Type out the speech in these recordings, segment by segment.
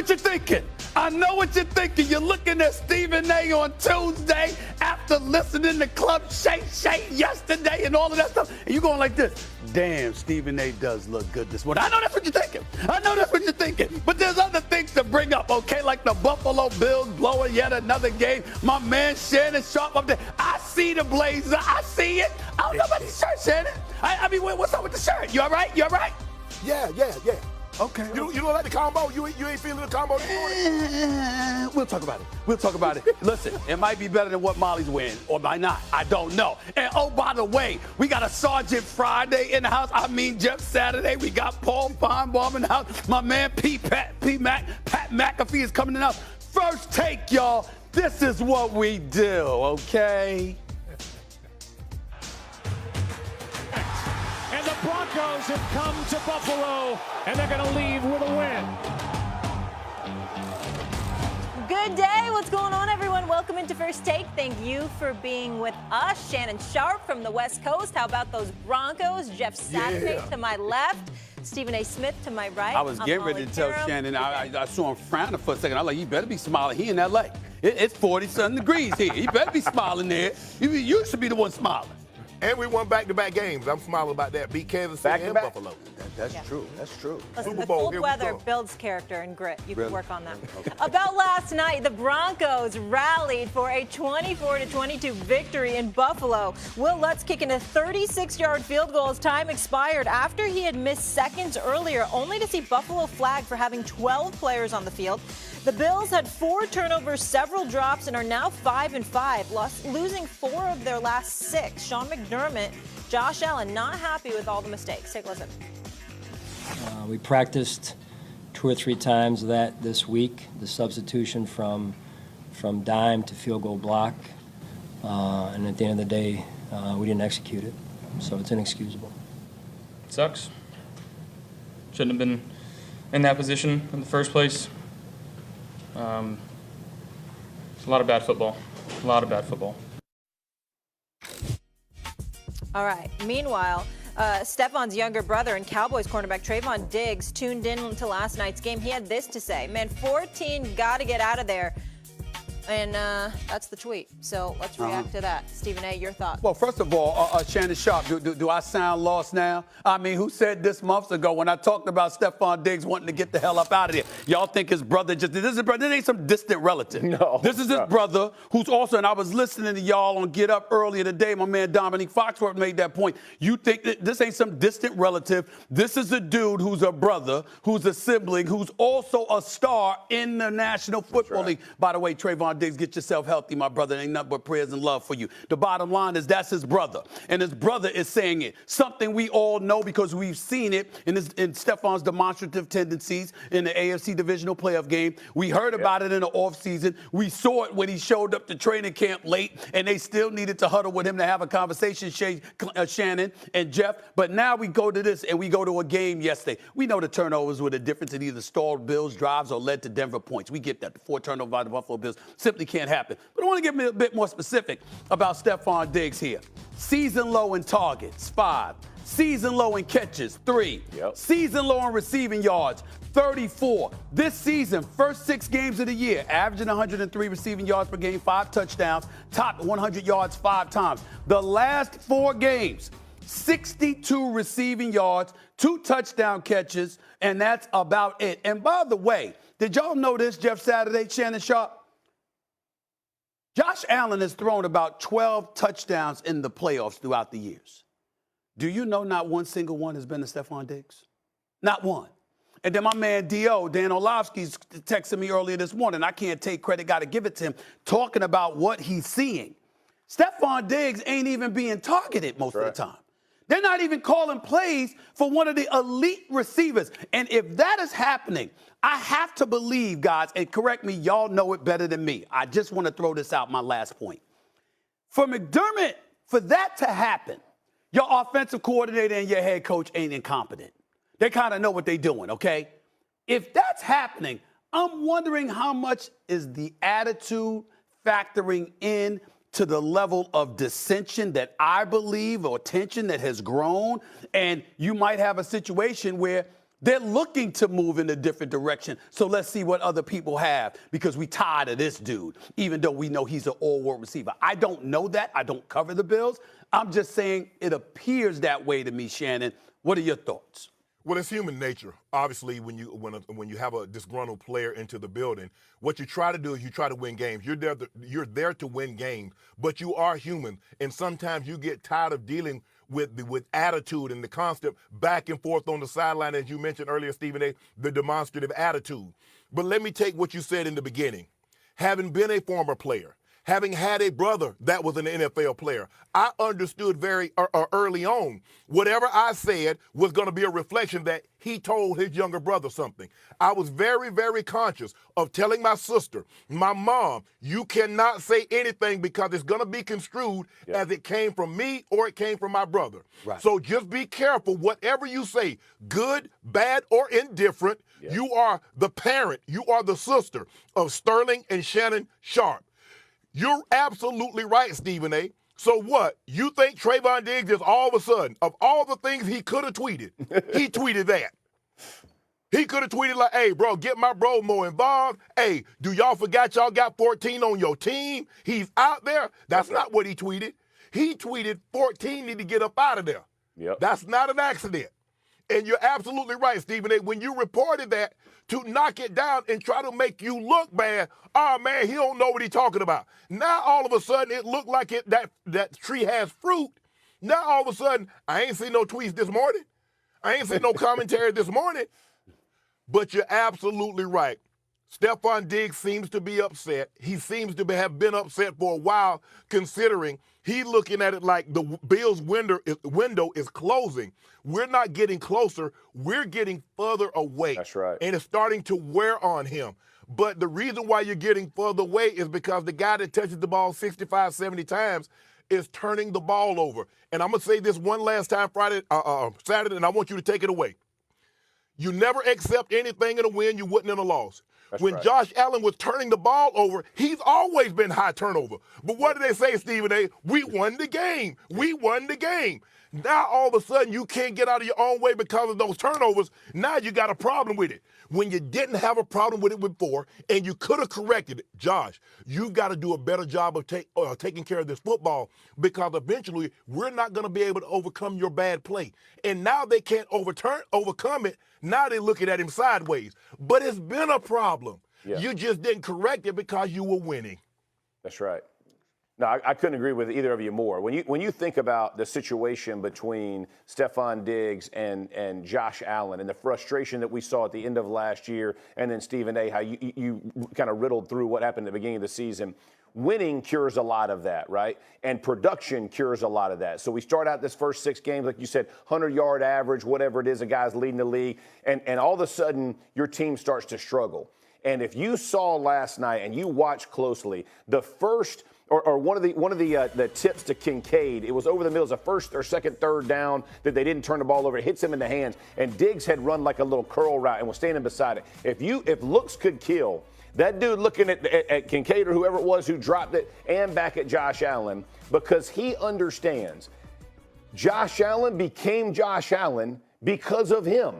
what you're thinking. I know what you're thinking. You're looking at Stephen A. on Tuesday after listening to Club Shay Shay yesterday and all of that stuff. And you're going like this. Damn, Stephen A. does look good this morning. I know that's what you're thinking. I know that's what you're thinking. But there's other things to bring up, okay? Like the Buffalo Bills blowing yet another game. My man Shannon Sharp up there. I see the blazer. I see it. I don't know about the shirt, Shannon. I mean, what's up with the shirt? You all right? You all right? Yeah. Okay. You don't like the combo? You ain't feeling the combo this morning? We'll talk about it. Listen, it might be better than what Molly's wearing, or might not. I don't know. And oh, by the way, we got a Sergeant Friday in the house. I mean, Jeff Saturday. We got Paul Feinbaum in the house. My man Pat McAfee is coming in the house. First take, y'all. This is what we do, okay? And the Broncos have come to Buffalo, and they're going to leave with a win. Good day. What's going on, everyone? Welcome into First Take. Thank you for being with us. Shannon Sharp from the West Coast. How about those Broncos? Jeff Saturday to my left. Stephen A. Smith to my right. I was getting ready to tell Shannon. I saw him frowning for a second. I'm like, you better be smiling. He in L.A. It's 40-something degrees here. You better be smiling there. You should be the one smiling. And we won back-to-back games. I'm smiling about that. Beat Kansas City and Buffalo. That's true. That's true. Listen, Super the Bowl, cold here we weather go. builds character and grit. You Really? can work on that. Okay. About last night, the Broncos rallied for a 24-22 victory in Buffalo. Will Lutz kicking a 36-yard field goal as time expired after he had missed seconds earlier, only to see Buffalo flagged for having 12 players on the field. The Bills had 4 turnovers, several drops, and are now 5-5, losing 4 of their last 6. Sean McDermott, Josh Allen not happy with all the mistakes. Take a listen. We practiced 2 or 3 times that this week, the substitution from dime to field goal block, and at the end of the day, we didn't execute it, so it's inexcusable. Sucks. Shouldn't have been in that position in the first place. It's a lot of bad football. All right. Meanwhile, Stefan's younger brother and Cowboys cornerback Trayvon Diggs tuned in to last night's game. He had this to say: "Man, 14 got to get out of there." And that's the tweet. So let's react to that. Stephen A., your thoughts? Well, first of all, Shannon Sharp, do I sound lost now? I mean, who said this months ago when I talked about Stefon Diggs wanting to get the hell up out of there? Y'all think his brother this ain't some distant relative. No. This is his brother who's also, and I was listening to y'all on Get Up earlier today. My man Dominique Foxworth made that point. You think that this ain't some distant relative. This is a dude who's a brother, who's a sibling, who's also a star in the National Football League. By the way, Trayvon Diggs, get yourself healthy, my brother. Ain't nothing but prayers and love for you. The bottom line is that's his brother. And his brother is saying it. Something we all know because we've seen it in Stefan's demonstrative tendencies in the AFC divisional playoff game. We heard about it in the offseason. We saw it when he showed up to training camp late, and they still needed to huddle with him to have a conversation, Shannon and Jeff. But now we go to this, and we go to a game yesterday. We know the turnovers were the difference. It either stalled Bills' drives or led to Denver points. We get that. The 4 turnovers by the Buffalo Bills simply can't happen. But I want to get a bit more specific about Stefon Diggs here. Season low in targets, 5. Season low in catches, 3. Yep. Season low in receiving yards, 34. This season, first 6 games of the year, averaging 103 receiving yards per game, 5 touchdowns, topped 100 yards 5 times. The last 4 games, 62 receiving yards, 2 touchdown catches, and that's about it. And by the way, did y'all know this, Jeff Saturday, Shannon Sharp? Josh Allen has thrown about 12 touchdowns in the playoffs throughout the years. Do you know not one single one has been to Stefon Diggs? Not one. And then my man Dan Orlovsky's texted me earlier this morning. I can't take credit, got to give it to him, talking about what he's seeing. Stefon Diggs ain't even being targeted most of the time. They're not even calling plays for one of the elite receivers. And if that is happening, I have to believe, guys, and correct me, y'all know it better than me. I just want to throw this out, my last point. For McDermott, for that to happen, your offensive coordinator and your head coach ain't incompetent. They kind of know what they're doing, okay? If that's happening, I'm wondering how much is the attitude factoring in to the level of dissension that I believe, or tension that has grown, and you might have a situation where They're looking to move in a different direction. So let's see what other people have because we tired of this dude, even though we know he's an all-world receiver. I don't know that. I don't cover the Bills. I'm just saying it appears that way to me, Shannon. What are your thoughts? Well, it's human nature. Obviously, when you have a disgruntled player into the building, what you try to do is you try to win games. You're there to win games, but you are human, and sometimes you get tired of dealing with attitude and the constant back and forth on the sideline, as you mentioned earlier, Stephen A., the demonstrative attitude. But let me take what you said in the beginning. Having been a former player, having had a brother that was an NFL player, I understood very early on whatever I said was going to be a reflection that he told his younger brother something. I was very, very conscious of telling my sister, my mom, you cannot say anything because it's going to be construed as it came from me or it came from my brother. Right. So just be careful. Whatever you say, good, bad, or indifferent, you are the parent, you are the sister of Sterling and Shannon Sharp. You're absolutely right, Stephen A. So what? You think Trayvon Diggs is all of a sudden, of all the things he could have tweeted, he tweeted that. He could have tweeted like, hey, bro, get my bro more involved. Hey, do y'all forgot y'all got 14 on your team? He's out there. That's not what he tweeted. He tweeted 14 need to get up out of there. Yep. That's not an accident. And you're absolutely right, Stephen A. When you reported that, to knock it down and try to make you look bad, oh, man, he don't know what he's talking about. Now, all of a sudden, it looked like that tree has fruit. Now, all of a sudden, I ain't seen no tweets this morning. I ain't seen no commentary this morning. But you're absolutely right. Stephon Diggs seems to be upset. He seems to have been upset for a while, considering he's looking at it like the Bills' window is closing. We're not getting closer. We're getting further away. That's right. And it's starting to wear on him. But the reason why you're getting further away is because the guy that touches the ball 65, 70 times is turning the ball over. And I'm going to say this one last time Saturday, and I want you to take it away. You never accept anything in a win you wouldn't in a loss. That's when right. Josh Allen was turning the ball over, he's always been high turnover. But what did they say, Stephen A? We won the game. We won the game. Now all of a sudden you can't get out of your own way because of those turnovers. Now you got a problem with it. When you didn't have a problem with it before and you could have corrected it, Josh, you've got to do a better job of taking care of this football because eventually we're not going to be able to overcome your bad play. And now they can't overcome it. Now they're looking at him sideways. But it's been a problem. Yeah. You just didn't correct it because you were winning. That's right. No, I couldn't agree with either of you more. When you think about the situation between Stephon Diggs and Josh Allen and the frustration that we saw at the end of last year, and then Stephen A., how you kind of riddled through what happened at the beginning of the season, winning cures a lot of that, right? And production cures a lot of that. So we start out this first 6 games, like you said, 100-yard average, whatever it is, a guy's leading the league, and all of a sudden your team starts to struggle. And if you saw last night and you watched closely, the first or one of the tips to Kincaid, it was over the middle, it was a first or second, third down that they didn't turn the ball over. It hits him in the hands, and Diggs had run like a little curl route and was standing beside it. If looks could kill, that dude looking at Kincaid or whoever it was who dropped it and back at Josh Allen, because he understands Josh Allen became Josh Allen because of him.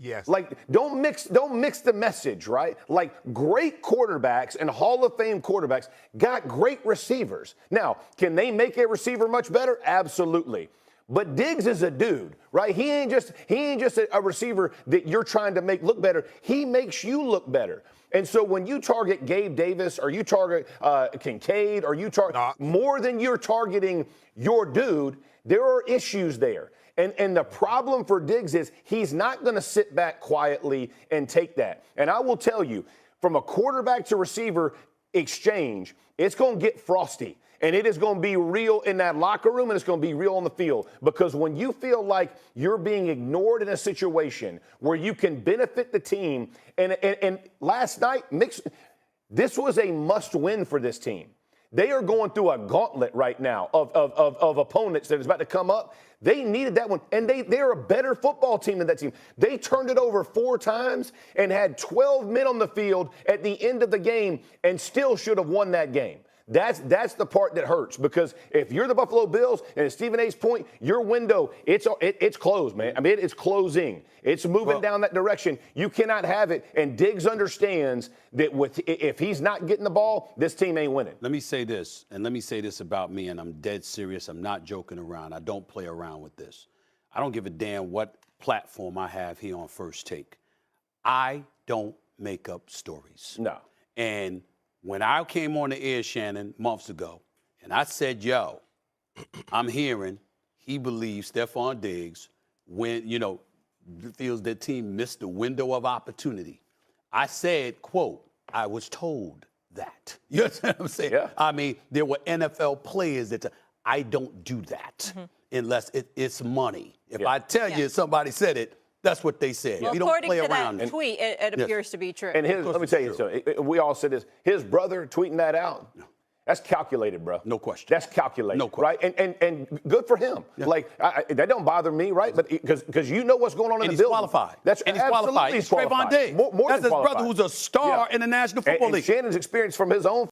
Yes. Like, don't mix the message, right? Like, great quarterbacks and Hall of Fame quarterbacks got great receivers. Now, can they make a receiver much better? Absolutely. But Diggs is a dude, right? He ain't just a receiver that you're trying to make look better. He makes you look better. And so when you target Gabe Davis or you target Kincaid or you target more than you're targeting your dude, there are issues there. And the problem for Diggs is he's not going to sit back quietly and take that. And I will tell you, from a quarterback to receiver exchange, it's going to get frosty. And it is going to be real in that locker room, and it's going to be real on the field. Because when you feel like you're being ignored in a situation where you can benefit the team, and last night, this was a must-win for this team. They are going through a gauntlet right now of opponents that is about to come up. They needed that one, and they're a better football team than that team. They turned it over 4 times and had 12 men on the field at the end of the game and still should have won that game. That's the part that hurts, because if you're the Buffalo Bills, and at Stephen A's point, your window, it's closed, man. I mean, it's closing. It's moving down that direction. You cannot have it. And Diggs understands that if he's not getting the ball, this team ain't winning. Let me say this, and let me say this about me, and I'm dead serious. I'm not joking around. I don't play around with this. I don't give a damn what platform I have here on First Take. I don't make up stories. No. And when I came on the air, Shannon, months ago, and I said, yo, I'm hearing he believes Stephon Diggs, feels their team missed the window of opportunity. I said, quote, I was told that. You understand what I'm saying? Yeah. I mean, there were NFL players that I don't do that unless it's money. If I tell you somebody said it, that's what they said. Well, we don't according play to around. that tweet, it appears to be true. And let me tell you something. We all said this. His brother tweeting that out, that's calculated, bro. No question. That's calculated. No question. Right? And good for him. Yeah. Like, that don't bother me, right? But because you know what's going on in And the he's building. qualified. That's and he's qualified. Absolutely He's Trayvon Diggs. More That's than his brother qualified. who's a star in the National Football and League. Shannon's experience from his own